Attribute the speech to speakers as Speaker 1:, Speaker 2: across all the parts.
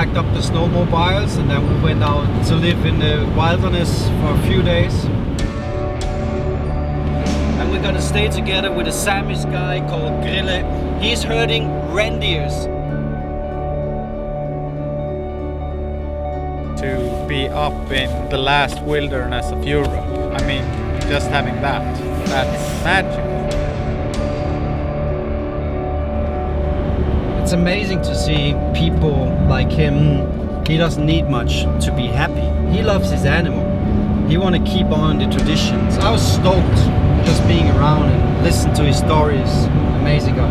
Speaker 1: packed up the snowmobiles, and then we went out to live in the wilderness for a few days. And we're gonna stay together with a Samish guy called Grille. He's herding reindeers.
Speaker 2: To be up in the last wilderness of Europe, I mean, just having that's magic.
Speaker 1: It's amazing to see people like him. He doesn't need much to be happy. He loves his animal. He want to keep on the traditions. I was stoked just being around and listen to his stories. Amazing guy.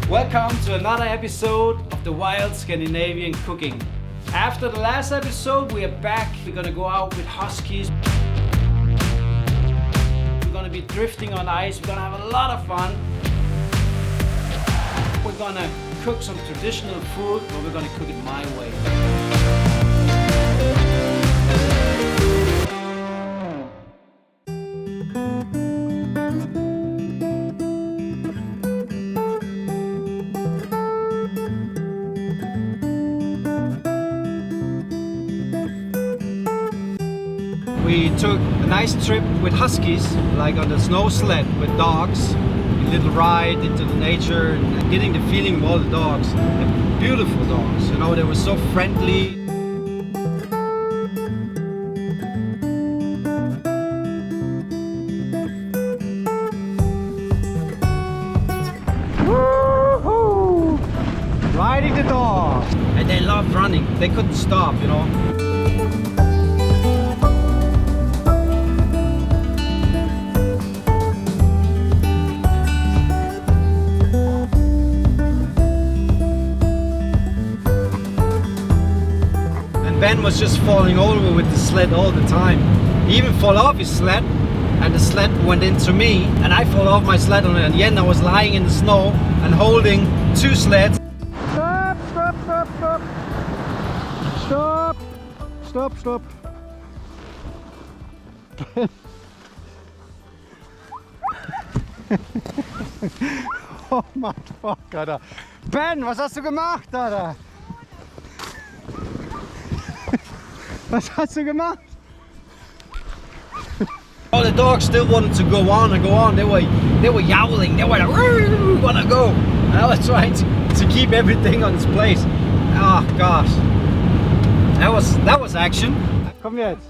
Speaker 1: Welcome to another episode of the Wild Scandinavian Cooking. After the last episode, we are back. We're gonna go out with huskies. We're gonna be drifting on ice. We're gonna have a lot of fun. We're gonna cook some traditional food, but we're gonna cook it my way. We took a nice trip with huskies, like on the snow sled with dogs. A little ride into the nature and getting the feeling of all the dogs. They're beautiful dogs, you know, they were so friendly. Woohoo! Riding the dog! And they loved running, they couldn't stop, you know. Ben was just falling over with the sled all the time. He even fell off his sled, and the sled went into me, and I fell off my sled, and in the end I was lying in the snow and holding two sleds. Stop, stop, stop, stop. Stop, stop, stop. Oh mein Fuck, Alter. Ben, was hast du gemacht, Alter? Was hast du gemacht? Oh, the dogs still wanted to go on and go on. They were yowling. They were like, we wanna go. And I was trying to keep everything on its place. Oh gosh, that was action. Komm jetzt.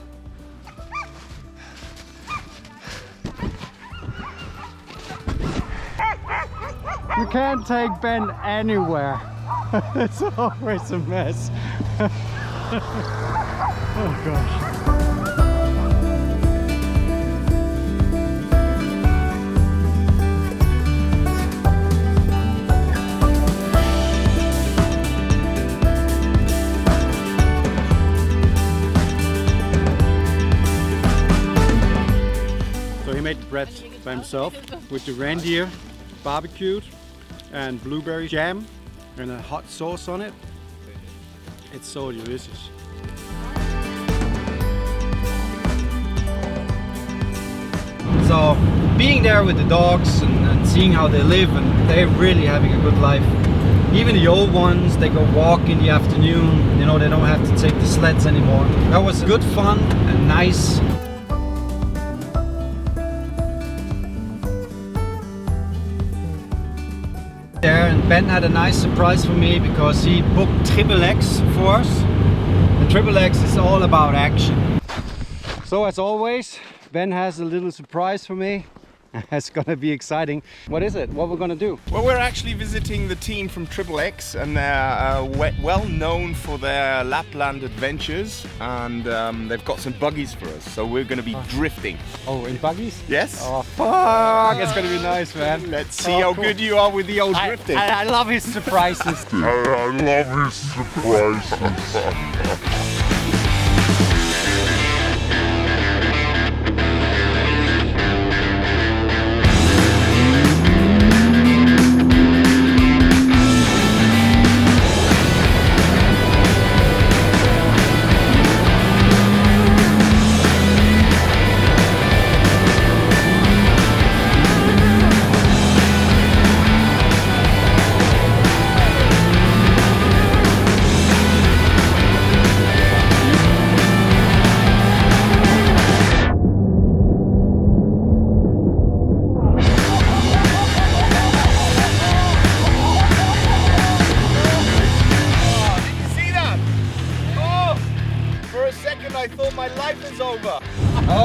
Speaker 1: You can't take Ben anywhere. It's always a mess. Oh gosh. So he made the bread by himself with the reindeer barbecued and blueberry jam and a hot sauce on it. It's so delicious. So being there with the dogs and seeing how they live, and they're really having a good life. Even the old ones, they go walk in the afternoon, you know, they don't have to take the sleds anymore. That was good fun and nice. There, and Ben had a nice surprise for me because he booked XXX for us. The XXX is all about action. So as always, Ben has a little surprise for me. It's gonna be exciting. What is it? What we're gonna do?
Speaker 3: Well, we're actually visiting the team from XXX, and they're well known for their Lappland adventures, and they've got some buggies for us, so we're gonna be drifting.
Speaker 1: Oh, in buggies?
Speaker 3: Yes.
Speaker 1: Oh fuck! It's gonna be nice, man.
Speaker 3: Let's see how cool. Good you are with the old drifting.
Speaker 1: I love his surprises.
Speaker 4: I love his surprises.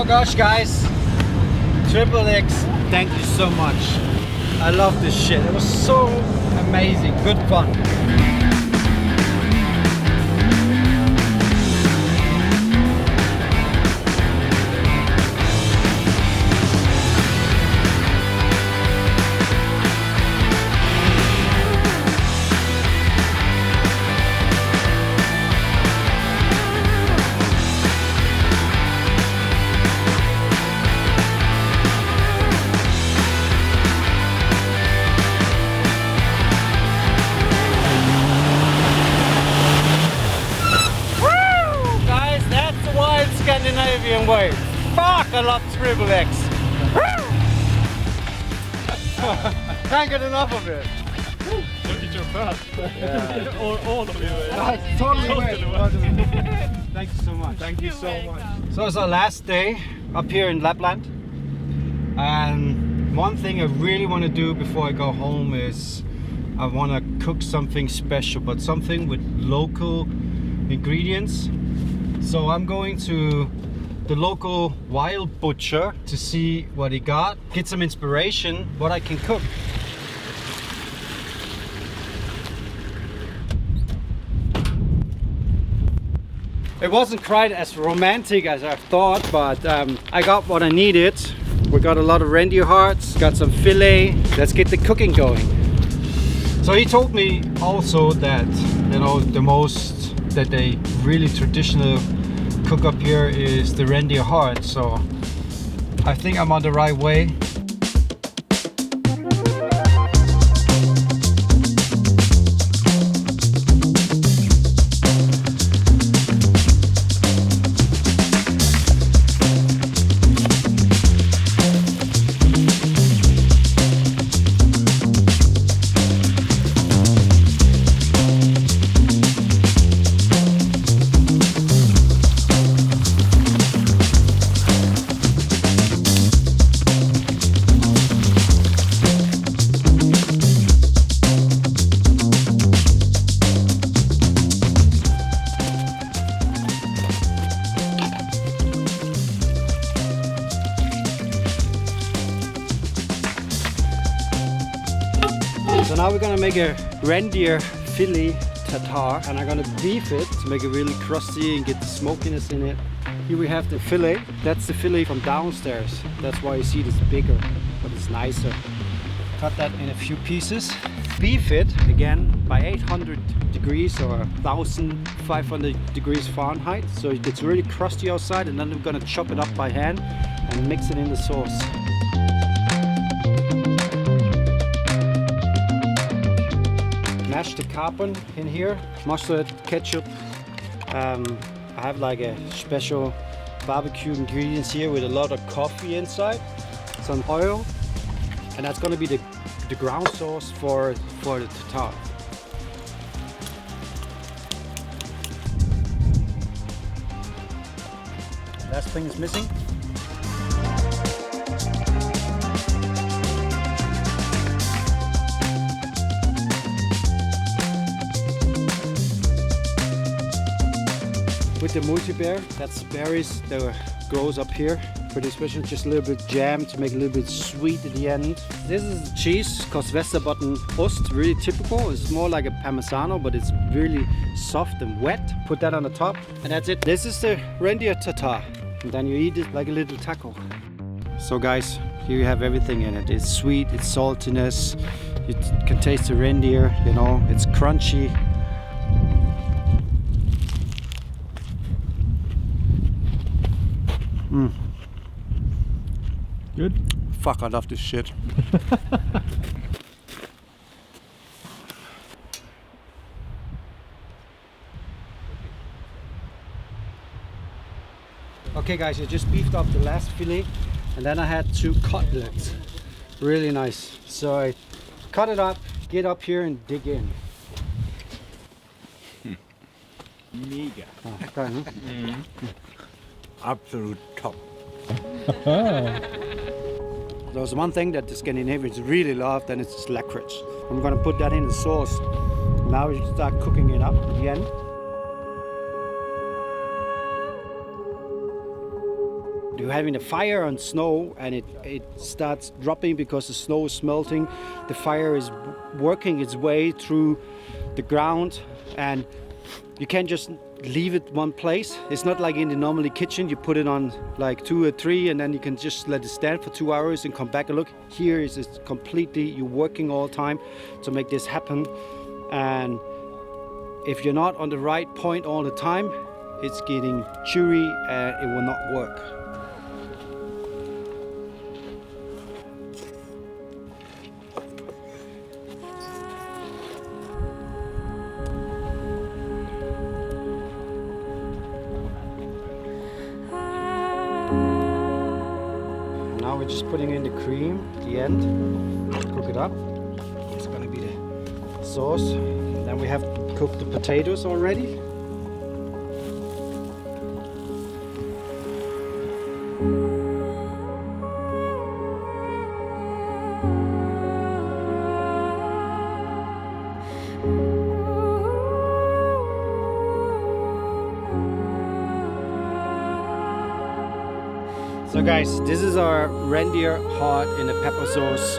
Speaker 1: Oh gosh, guys. XXX, thank you so much. I love this shit. It was so amazing. Good fun. Scandinavian way. Fuck, I love XXX. Can't get enough of it.
Speaker 2: Look at your fast.
Speaker 1: Yeah.
Speaker 2: all of you.
Speaker 1: Nice, totally wet. Thank you so much.
Speaker 3: Thank you so much.
Speaker 1: So it's our last day up here in Lappland. And one thing I really want to do before I go home is I want to cook something special, but something with local ingredients. So I'm going to the local wild butcher to see what he got, get some inspiration what I can cook. It wasn't quite as romantic as I thought, but I got what I needed. We got a lot of reindeer hearts, got some fillet. Let's get the cooking going. So he told me also that, you know, the most that they really traditional cook up here is the reindeer heart, so I think I'm on the right way. So now we're gonna make a reindeer fillet tatar, and I'm gonna beef it to make it really crusty and get the smokiness in it. Here we have the fillet. That's the fillet from downstairs. That's why you see it is bigger, but it's nicer. Cut that in a few pieces. Beef it again by 800 degrees or 1500 degrees Fahrenheit. So it gets really crusty outside, and then we're gonna chop it up by hand and mix it in the sauce. Mash the capon in here, mustard, ketchup. I have like a special barbecue ingredients here with a lot of coffee inside, some oil, and that's gonna be the ground sauce for the tatar. Last thing is missing. With the multi-bear, that's berries that grows up here. Pretty special, just a little bit jam to make it a little bit sweet at the end. This is cheese called Westerbotten Ost, really typical. It's more like a Parmesano, but it's really soft and wet. Put that on the top, and that's it. This is the reindeer tatar, and then you eat it like a little taco. So guys, here you have everything in it. It's sweet, it's saltiness, you can taste the reindeer, you know, it's crunchy.
Speaker 2: Good.
Speaker 3: Fuck, I love this shit.
Speaker 1: Okay guys, I just beefed up the last fillet, and then I had 2 cutlets. Really nice. So I cut it up, get up here and dig in.
Speaker 5: Mega.
Speaker 1: Oh, okay, huh?
Speaker 5: Absolute top.
Speaker 1: There's one thing that the Scandinavians really love, and it's licorice. I'm gonna put that in the sauce. Now we start cooking it up again. you're having a fire on snow and it starts dropping because the snow is melting. The fire is working its way through the ground and you can't just leave it one place. It's not like in the normally kitchen, you put it on like 2 or 3 and then you can just let it stand for 2 hours and come back and look. Here is it's completely, you're working all the time to make this happen. And if you're not on the right point all the time, it's getting chewy and it will not work. Now we're just putting in the cream at the end, cook it up. It's gonna be the sauce. Then we have cooked the potatoes already. So guys, this is our reindeer heart in a pepper sauce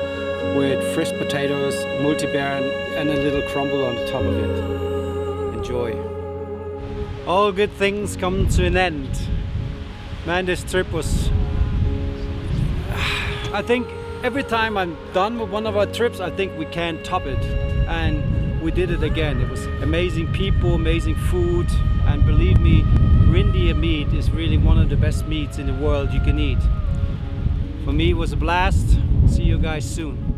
Speaker 1: with fresh potatoes, multibean and a little crumble on the top of it. Enjoy. All good things come to an end. Man, this trip was... I think every time I'm done with one of our trips, I think we can top it. And we did it again. It was amazing people, amazing food, and believe me, reindeer meat is really one of the best meats in the world you can eat. For me, it was a blast. See you guys soon.